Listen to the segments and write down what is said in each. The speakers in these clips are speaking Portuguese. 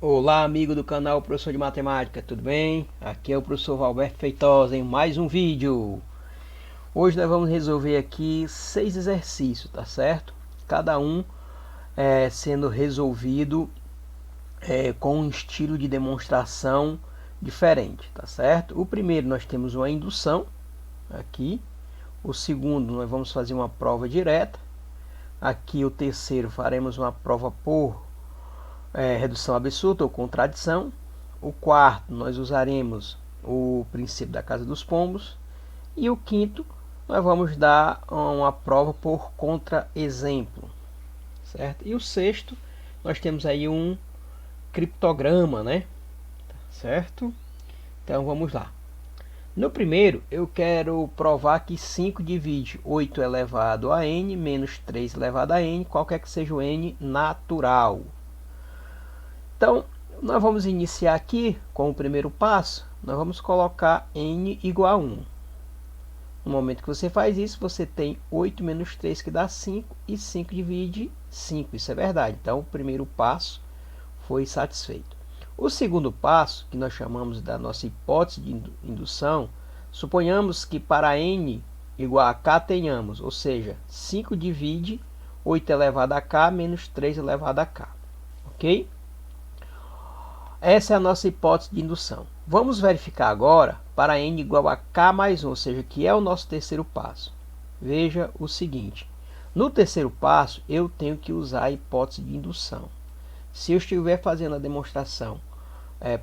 Olá, amigo do canal Professor de Matemática, tudo bem? Aqui é o professor Valberto Feitosa em mais um vídeo. Hoje nós vamos resolver aqui 6 exercícios, tá certo? Cada um sendo resolvido com um estilo de demonstração diferente, tá certo? O primeiro nós temos uma indução aqui. O segundo nós vamos fazer uma prova direta. Aqui o terceiro faremos uma prova por redução absurda ou contradição. O quarto, nós usaremos o princípio da casa dos pombos. E o quinto, nós vamos dar uma prova por contra-exemplo, certo? E o sexto, nós temos aí um criptograma, né? Certo? Então vamos lá. No primeiro, eu quero provar que 5 divide 8 elevado a n menos 3 elevado a n, qualquer que seja o n natural. Então, nós vamos iniciar aqui com o primeiro passo. Nós vamos colocar n igual a 1. No momento que você faz isso, você tem 8 menos 3 que dá 5 e 5 divide 5. Isso é verdade. Então, o primeiro passo foi satisfeito. O segundo passo, que nós chamamos da nossa hipótese de indução, suponhamos que para n igual a k tenhamos, ou seja, 5 divide 8 elevado a k menos 3 elevado a k. Ok? Essa é a nossa hipótese de indução. Vamos verificar agora para n igual a k mais 1, ou seja, que é o nosso terceiro passo. Veja o seguinte. No terceiro passo, eu tenho que usar a hipótese de indução. Se eu estiver fazendo a demonstração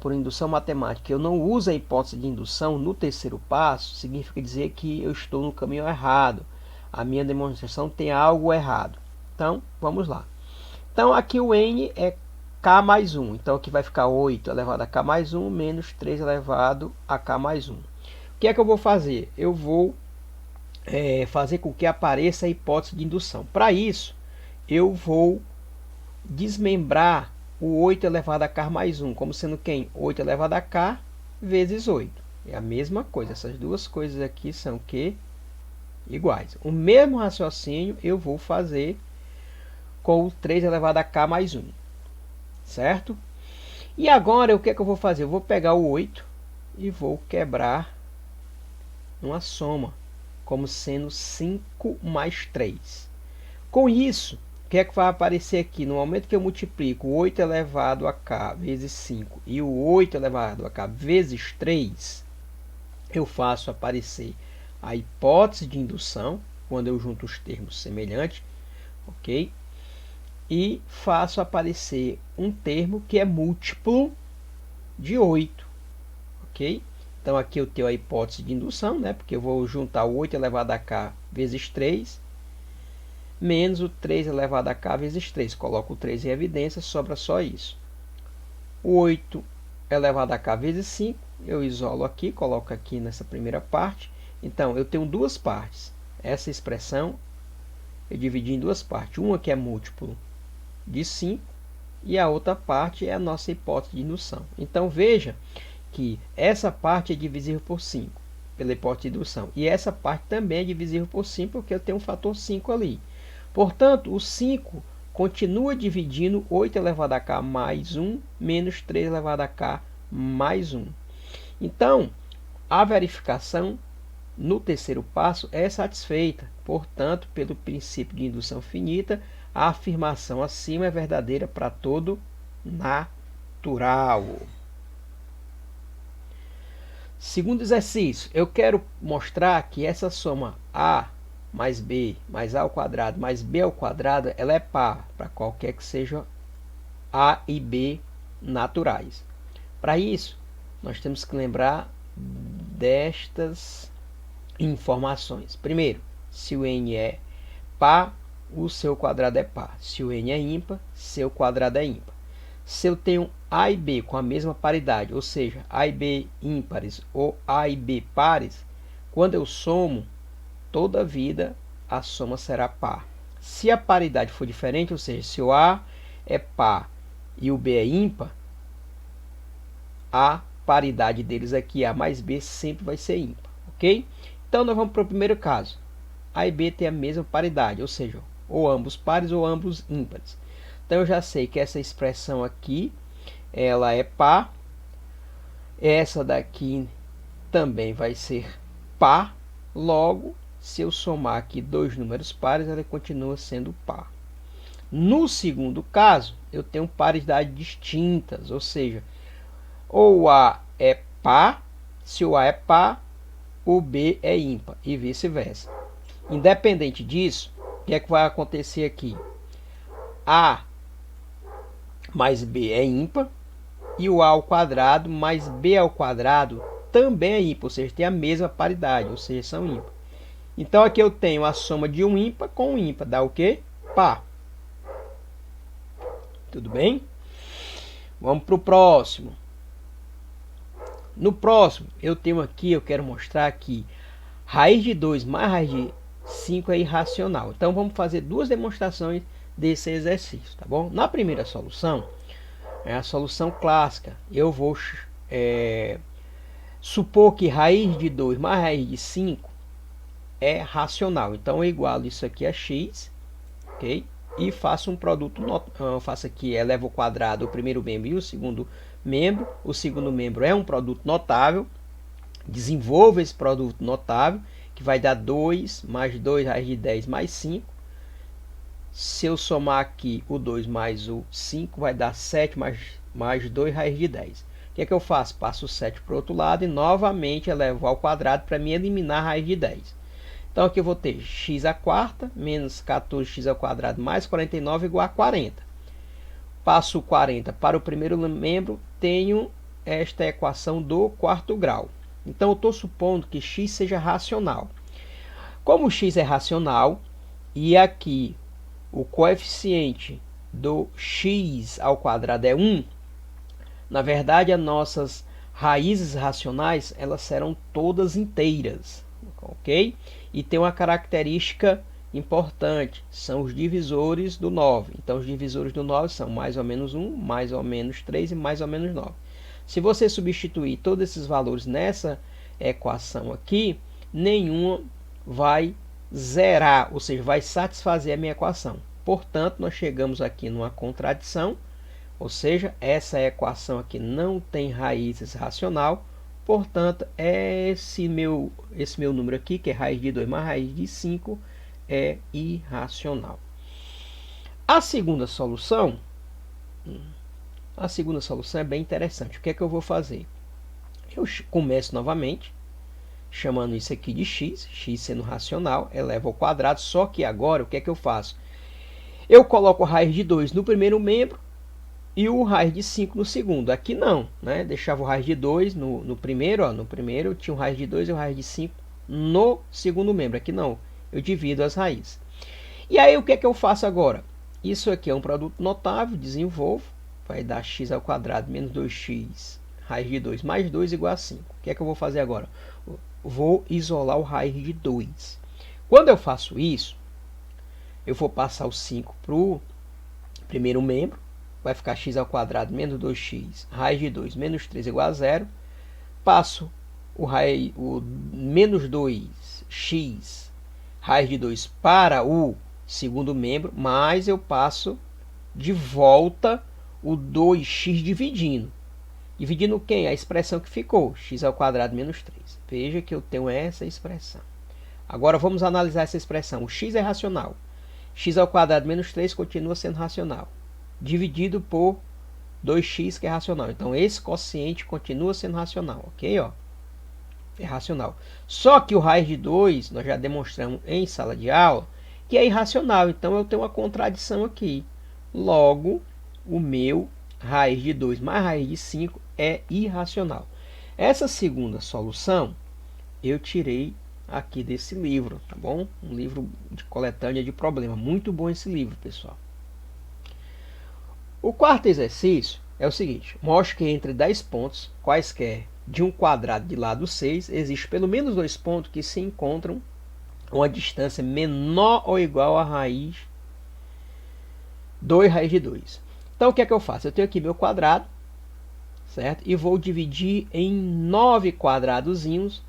por indução matemática, eu não uso a hipótese de indução no terceiro passo, significa dizer que eu estou no caminho errado. A minha demonstração tem algo errado. Então, vamos lá. Então, aqui o n é k mais 1. Então, aqui vai ficar 8 elevado a k mais 1 menos 3 elevado a k mais 1. O que é que eu vou fazer? Eu vou fazer com que apareça a hipótese de indução. Para isso, eu vou desmembrar o 8 elevado a k mais 1, como sendo quem? 8 elevado a k vezes 8. É a mesma coisa. Essas duas coisas aqui são que iguais. O mesmo raciocínio eu vou fazer com o 3 elevado a k mais 1. Certo? E agora o que é que eu vou fazer? Eu vou pegar o 8 e vou quebrar uma soma, como sendo 5 mais 3. Com isso, o que é que vai aparecer aqui? No momento que eu multiplico 8 elevado a k vezes 5 e o 8 elevado a k vezes 3, eu faço aparecer a hipótese de indução, quando eu junto os termos semelhantes, ok? E faço aparecer um termo que é múltiplo de 8, ok? Então aqui eu tenho a hipótese de indução, né? Porque eu vou juntar o 8 elevado a k vezes 3, menos o 3 elevado a k vezes 3. Coloco o 3 em evidência, sobra só isso. O 8 elevado a k vezes 5, eu isolo aqui, coloco aqui nessa primeira parte. Então, eu tenho duas partes. Essa expressão eu dividi em duas partes. Uma que é múltiplo de 5 e a outra parte é a nossa hipótese de indução. Então, veja que essa parte é divisível por 5, pela hipótese de indução. E essa parte também é divisível por 5, porque eu tenho um fator 5 ali. Portanto, o 5 continua dividindo 8 elevado a k mais 1 menos 3 elevado a k mais 1. Então, a verificação no terceiro passo é satisfeita. Portanto, pelo princípio de indução finita, a afirmação acima é verdadeira para todo natural. Segundo exercício, eu quero mostrar que essa soma a mais b mais a ao quadrado mais b ao quadrado, ela é par para qualquer que seja a e b naturais. Para isso, nós temos que lembrar destas informações. Primeiro, se o n é par, o seu quadrado é par. Se o n é ímpar, seu quadrado é ímpar. Se eu tenho a e b com a mesma paridade, ou seja, a e b ímpares ou a e b pares, quando eu somo, toda a vida a soma será par. Se a paridade for diferente, ou seja, se o a é par e o b é ímpar, a paridade deles aqui, a mais b, sempre vai ser ímpar, ok? Então, nós vamos para o primeiro caso. A e b têm a mesma paridade, ou seja, ou ambos pares ou ambos ímpares. Então, eu já sei que essa expressão aqui ela é par. Essa daqui também vai ser par. Logo, se eu somar aqui dois números pares, ela continua sendo par. No segundo caso, eu tenho paridades distintas, ou seja, ou o A é par, se o A é par, o B é ímpar, e vice-versa. Independente disso, o que é que vai acontecer aqui? A mais B é ímpar, e o A ao quadrado mais B ao quadrado também é ímpar, ou seja, tem a mesma paridade, ou seja, são ímpar. Então aqui eu tenho a soma de um ímpar com um ímpar, dá o quê? Par. Tudo bem? Vamos para o próximo. No próximo, eu tenho aqui, eu quero mostrar que raiz de 2 mais raiz de 5 é irracional. Então vamos fazer duas demonstrações desse exercício, tá bom? Na primeira solução, é a solução clássica. Eu vou supor que raiz de 2 mais raiz de 5 é racional. Então eu igualo isso aqui a x, ok? E faço um produto, faço aqui, elevo ao quadrado o primeiro membro e o segundo membro. O segundo membro é um produto notável. Desenvolvo esse produto notável, que vai dar 2 mais 2 raiz de 10 mais 5. Se eu somar aqui o 2 mais o 5, vai dar 7 mais 2 raiz de 10. O que é que eu faço? Passo o 7 para o outro lado e novamente elevo ao quadrado para me eliminar a raiz de 10. Então aqui eu vou ter x à quarta menos 14x ao quadrado mais 49 igual a 40. Passo o 40 para o primeiro membro, tenho esta equação do quarto grau. Então eu estou supondo que x seja racional. Como x é racional e aqui o coeficiente do x ao quadrado é 1, na verdade as nossas raízes racionais elas serão todas inteiras, ok? E tem uma característica importante, são os divisores do 9. Então os divisores do 9 são mais ou menos 1, mais ou menos 3 e mais ou menos 9. Se você substituir todos esses valores nessa equação aqui, nenhuma vai zerar, ou seja, vai satisfazer a minha equação. Portanto, nós chegamos aqui numa contradição, ou seja, essa equação aqui não tem raízes racional. Portanto, esse meu número aqui, que é raiz de 2 mais raiz de 5, é irracional. A segunda solução é bem interessante. O que é que eu vou fazer? Eu começo novamente, chamando isso aqui de x, x sendo racional, elevo ao quadrado, só que agora o que é que eu faço? Eu coloco a raiz de 2 no primeiro membro, e o raiz de 5 no segundo. Aqui não, né? Deixava o raiz de 2 no primeiro, ó. No primeiro eu tinha o raiz de 2 e o raiz de 5 no segundo membro. Aqui não, eu divido as raízes. E aí o que é que eu faço agora? Isso aqui é um produto notável, desenvolvo. Vai dar x ao quadrado menos 2x, raiz de 2 mais 2 igual a 5. O que é que eu vou fazer agora? Vou isolar o raiz de 2. Quando eu faço isso, eu vou passar o 5 para o primeiro membro. Vai ficar x ao quadrado menos 2x, raiz de 2 menos 3 igual a 0. Passo o menos 2x, raiz de 2 para o segundo membro, mas eu passo de volta o 2x dividindo. Dividindo quem? A expressão que ficou, x ao quadrado menos 3. Veja que eu tenho essa expressão. Agora vamos analisar essa expressão. O x é racional. X ao quadrado menos 3 continua sendo racional, dividido por 2x, que é racional. Então, esse quociente continua sendo racional, ok? Ó, é racional. Só que o raiz de 2, nós já demonstramos em sala de aula, que é irracional. Então, eu tenho uma contradição aqui. Logo, o meu raiz de 2 mais raiz de 5 é irracional. Essa segunda solução, eu tirei aqui desse livro, tá bom? Um livro de coletânea de problema. Muito bom esse livro, pessoal. O quarto exercício é o seguinte: mostre que entre 10 pontos quaisquer de um quadrado de lado 6, existe pelo menos 2 pontos que se encontram a uma distância menor ou igual a raiz 2 raiz de 2. Então o que é que eu faço? Eu tenho aqui meu quadrado, certo? E vou dividir em 9 quadradozinhos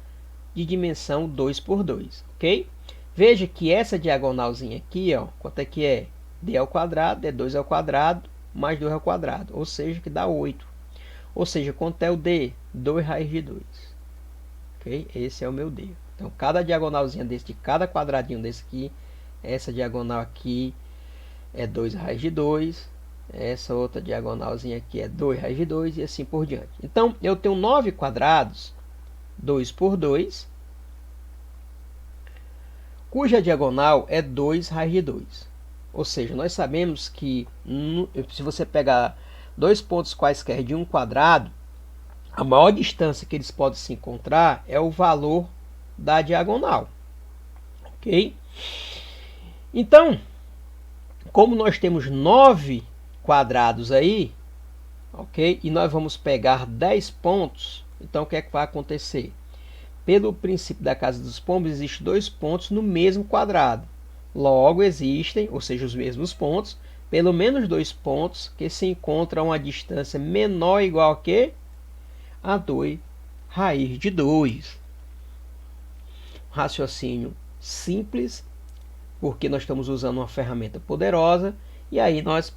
de dimensão 2 por 2, ok? Veja que essa diagonalzinha aqui, ó, quanto é que é? D ao quadrado, é 2 ao quadrado, mais 2 ao quadrado, ou seja, que dá 8. Ou seja, quanto é o D? 2 raiz de 2. Ok? Esse é o meu D. Então, cada diagonalzinha desse, de cada quadradinho desse aqui, essa diagonal aqui é 2 raiz de 2. Essa outra diagonalzinha aqui é 2 raiz de 2 e assim por diante. Então, eu tenho 9 quadrados, 2 por 2, cuja diagonal é 2 raiz de 2. Ou seja, nós sabemos que se você pegar dois pontos quaisquer de um quadrado, a maior distância que eles podem se encontrar é o valor da diagonal. Ok? Então, como nós temos 9 quadrados aí, ok? E nós vamos pegar 10 pontos, então o que é que vai acontecer? Pelo princípio da casa dos pombos, existem 2 pontos no mesmo quadrado. Logo existem, ou seja, os mesmos pontos, pelo menos 2 pontos que se encontram a uma distância menor ou igual a quê? A 2 raiz de 2. Raciocínio simples, porque nós estamos usando uma ferramenta poderosa, e aí nós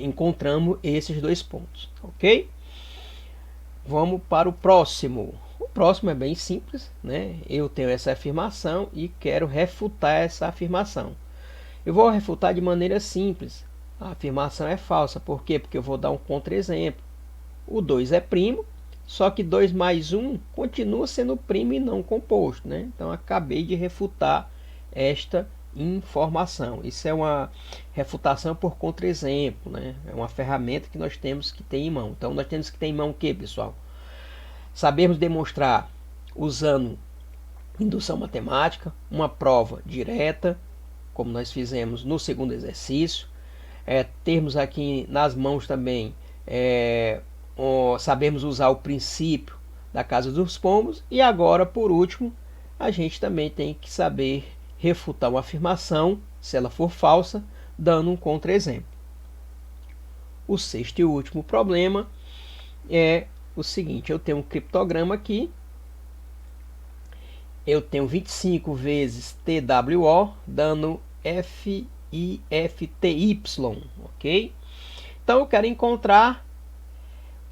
encontramos esses 2 pontos, ok? Vamos para o próximo. O próximo é bem simples, né? Eu tenho essa afirmação e quero refutar essa afirmação. Eu vou refutar de maneira simples. A afirmação é falsa. Por quê? Porque eu vou dar um contra-exemplo. O 2 é primo, só que 2 mais 1 continua sendo primo e não composto, né? Então, acabei de refutar esta informação. Isso é uma refutação por contra-exemplo, né? É uma ferramenta que nós temos que ter em mão. Então, nós temos que ter em mão o que, pessoal? Sabermos demonstrar usando indução matemática, uma prova direta, como nós fizemos no segundo exercício. Termos aqui nas mãos também, sabemos usar o princípio da casa dos pombos. E agora, por último, a gente também tem que saber refutar uma afirmação, se ela for falsa, dando um contra-exemplo. O sexto e último problema é o seguinte: eu tenho um criptograma aqui, eu tenho 25 vezes TWO, dando FIFTY, ok? Então eu quero encontrar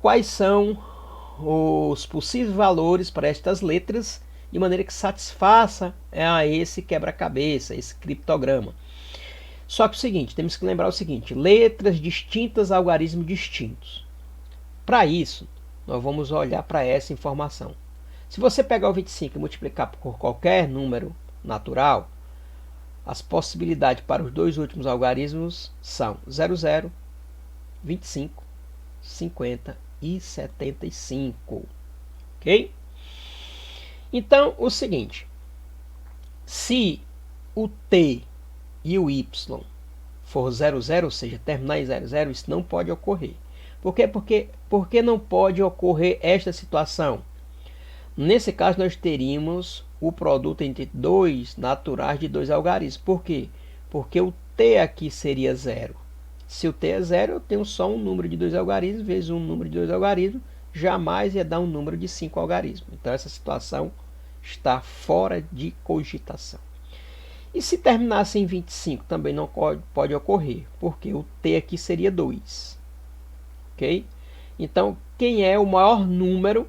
quais são os possíveis valores para estas letras, de maneira que satisfaça a esse quebra-cabeça, esse criptograma. Só que o seguinte, temos que lembrar o seguinte: letras distintas, algarismos distintos. Para isso, nós vamos olhar para essa informação. Se você pegar o 25 e multiplicar por qualquer número natural, as possibilidades para os dois últimos algarismos são 00, 25, 50 e 75. Ok? Então, o seguinte: se o T e o Y for 00, ou seja, terminar em 00, isso não pode ocorrer. Por quê? Porque não pode ocorrer esta situação. Nesse caso, nós teríamos o produto entre dois naturais de dois algarismos. Por quê? Porque o T aqui seria 0. Se o T é 0, eu tenho só um número de dois algarismos, vezes um número de dois algarismos, jamais ia dar um número de 5 algarismos. Então, essa situação está fora de cogitação. E se terminasse em 25, também não pode ocorrer, porque o T aqui seria 2. Ok? Então, quem é o maior número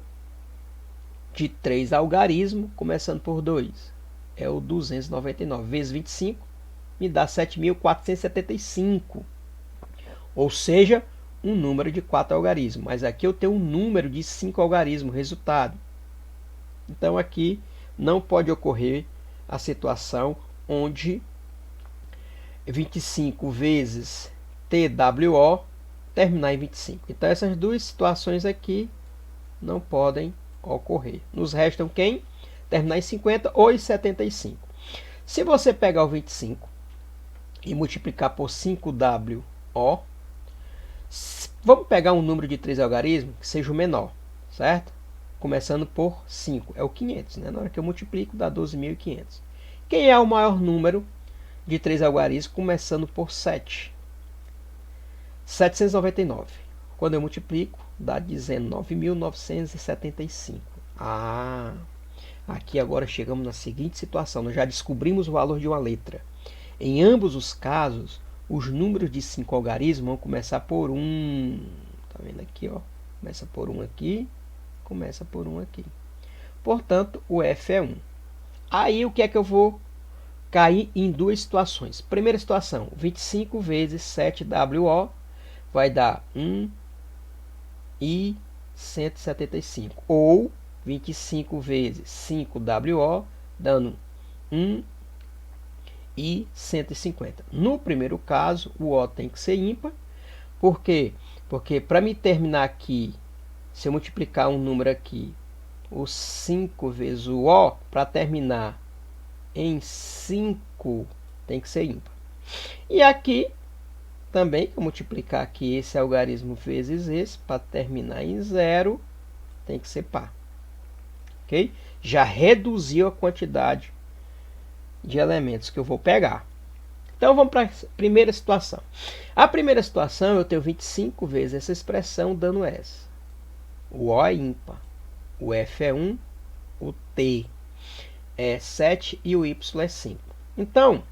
de 3 algarismos, começando por 2? É o 299 vezes 25, me dá 7.475. Ou seja, um número de 4 algarismos. Mas aqui eu tenho um número de 5 algarismos, resultado. Então aqui não pode ocorrer a situação onde 25 vezes TWO terminar em 25. Então essas duas situações aqui não podem ocorrer. Nos restam quem? Terminar em 50 ou em 75. Se você pegar o 25 e multiplicar por 5WO, vamos pegar um número de 3 algarismos que seja o menor, certo? Começando por 5, é o 500, né? Na hora que eu multiplico, dá 12.500. Quem é o maior número de 3 algarismos, começando por 7? 799. Quando eu multiplico, dá 19.975. Aqui agora chegamos na seguinte situação. Nós já descobrimos o valor de uma letra. Em ambos os casos, os números de 5 algarismos vão começar por 1. Tá vendo Aqui, ó, começa por 1 aqui, começa por 1 aqui. Portanto, o F é 1. Aí, o que é que eu vou cair em duas situações? Primeira situação, 25 vezes 7WO vai dar 1 e 175. Ou 25 vezes 5WO, dando 1 e 150. No primeiro caso, o O tem que ser ímpar. Por quê? Porque para me terminar aqui, se eu multiplicar um número aqui, o 5 vezes o O, para terminar em 5, tem que ser ímpar. E aqui, também, que eu multiplicar aqui esse algarismo vezes esse, para terminar em 0, tem que ser par. Ok? Já reduziu a quantidade de elementos que eu vou pegar. Então, vamos para a primeira situação. A primeira situação, eu tenho 25 vezes essa expressão, dando essa. O O é ímpar, o F é 1, o T é 7 e o Y é 5. Então,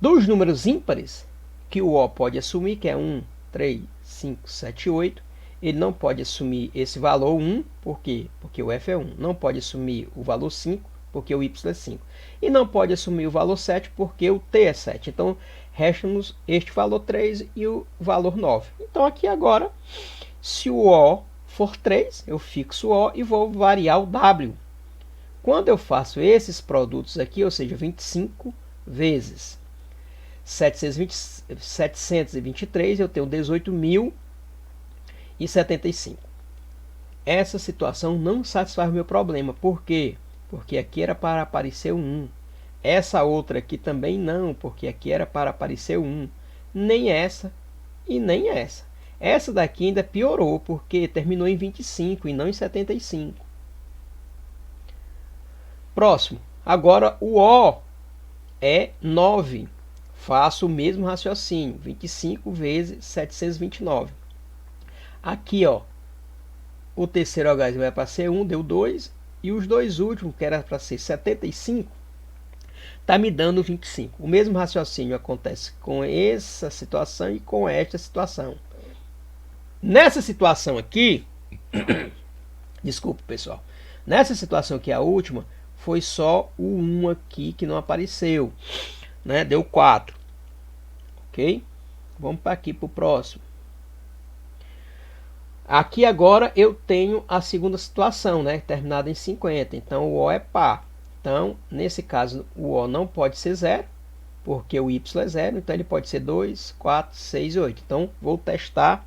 dos números ímpares, que o O pode assumir, que é 1, 3, 5, 7, 8, ele não pode assumir esse valor 1, por quê? Porque o F é 1. Não pode assumir o valor 5, porque o Y é 5. E não pode assumir o valor 7, porque o T é 7. Então, resta-nos este valor 3 e o valor 9. Então, aqui agora, se o O for 3, eu fixo o O e vou variar o W. Quando eu faço esses produtos aqui, ou seja, 25 vezes 723, eu tenho 18.075. Essa situação não satisfaz o meu problema. Por quê? Porque aqui era para aparecer o 1. Essa outra aqui também não, porque aqui era para aparecer o 1. Nem essa e nem essa. Essa daqui ainda piorou, porque terminou em 25 e não em 75. Próximo. Agora o O é 9. Faço o mesmo raciocínio. 25 vezes 729. Aqui, ó, o terceiro algarismo vai para ser 1, deu 2. E os dois últimos, que era para ser 75, está me dando 25. O mesmo raciocínio acontece com essa situação e com esta situação. Nessa situação aqui, desculpa, pessoal. Nessa situação aqui, a última, foi só o 1 aqui que não apareceu, né? Deu 4. Ok? Vamos para aqui para o próximo. Aqui agora eu tenho a segunda situação, né? Terminada em 50. Então o O é par. Então, nesse caso, o O não pode ser 0, porque o Y é 0. Então ele pode ser 2, 4, 6 e 8. Então vou testar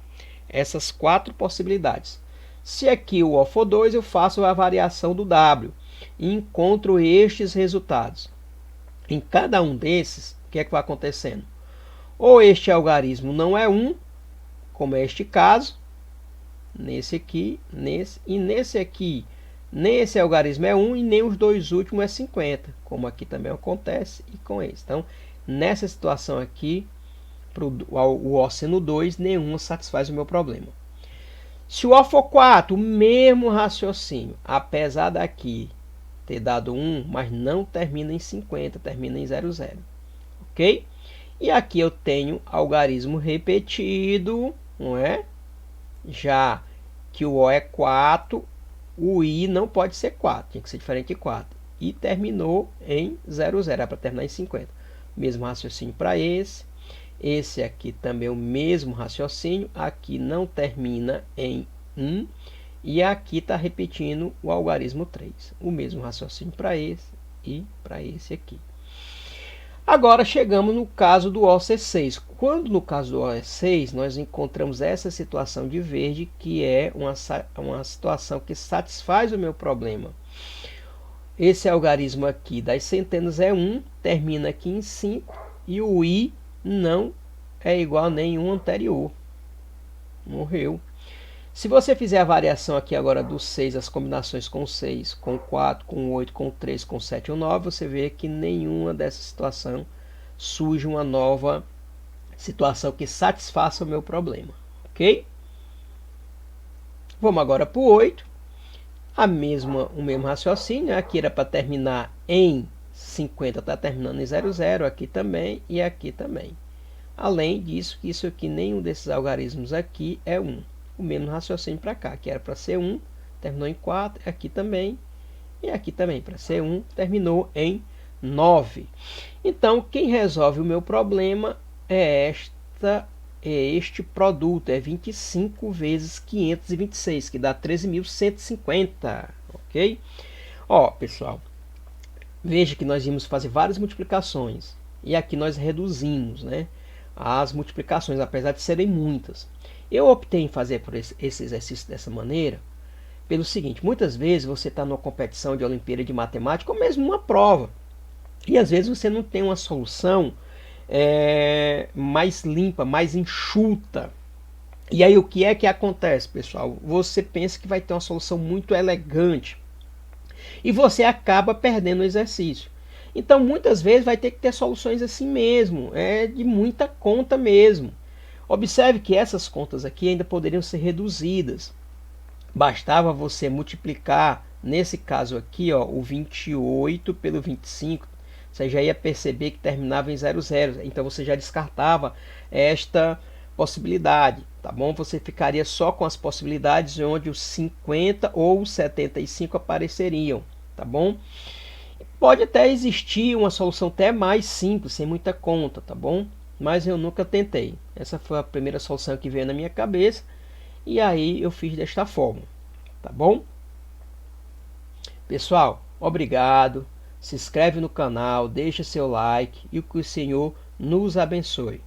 essas 4 possibilidades. Se aqui o O for 2, eu faço a variação do W e encontro estes resultados. Em cada um desses, o que é que vai acontecendo? Ou este algarismo não é 1, como é este caso, nesse aqui, nesse e nesse aqui. Nesse algarismo é 1 e nem os dois últimos é 50, como aqui também acontece e com esse. Então, nessa situação aqui, o O sendo 2, nenhuma satisfaz o meu problema. Se o O for 4, o mesmo raciocínio, apesar daqui ter dado 1, mas não termina em 50, termina em 00. Ok? E aqui eu tenho algarismo repetido, não é? Já que o O é 4, o I não pode ser 4, tinha que ser diferente de 4. E terminou em 00, era para terminar em 50. Mesmo raciocínio para esse. Esse aqui também é o mesmo raciocínio. Aqui não termina em 1. E aqui está repetindo o algarismo 3. O mesmo raciocínio para esse e para esse aqui. Agora chegamos no caso do O ser 6. Quando no caso do O é 6, nós encontramos essa situação de verde, que é uma situação que satisfaz o meu problema. Esse algarismo aqui das centenas é 1, termina aqui em 5, e o I não é igual a nenhum anterior. Morreu. Se você fizer a variação aqui agora do 6, as combinações com 6, com 4, com 8, com 3, com 7 ou 9, você vê que nenhuma dessa situação surge uma nova situação que satisfaça o meu problema. Ok? Vamos agora para o 8. O mesmo raciocínio. Aqui era para terminar em 50, está terminando em 00, aqui também e aqui também. Além disso, que isso aqui, nenhum desses algarismos aqui é 1. o mesmo raciocínio para cá, que era para ser 1, terminou em 4, aqui também, e aqui também, para ser 1, terminou em 9. Então, quem resolve o meu problema é este produto, é 25 vezes 526, que dá 13.150, ok? Ó, pessoal, veja que nós vimos fazer várias multiplicações, e aqui nós reduzimos, né, as multiplicações, apesar de serem muitas. Eu optei em fazer por esse exercício dessa maneira, pelo seguinte: muitas vezes você está numa competição de Olimpíada de Matemática, ou mesmo uma prova, e às vezes você não tem uma solução mais limpa, mais enxuta. E aí o que é que acontece, pessoal? Você pensa que vai ter uma solução muito elegante e você acaba perdendo o exercício. Então muitas vezes vai ter que ter soluções assim mesmo, de muita conta mesmo. Observe que essas contas aqui ainda poderiam ser reduzidas. Bastava você multiplicar, nesse caso aqui, ó, o 28 pelo 25, você já ia perceber que terminava em 00, então você já descartava esta possibilidade, tá bom? Você ficaria só com as possibilidades onde os 50 ou os 75 apareceriam, tá bom? Pode até existir uma solução até mais simples, sem muita conta, tá bom? Mas eu nunca tentei. Essa foi a primeira solução que veio na minha cabeça e aí eu fiz desta forma, tá bom? Pessoal, obrigado. Se inscreve no canal, deixa seu like e que o Senhor nos abençoe.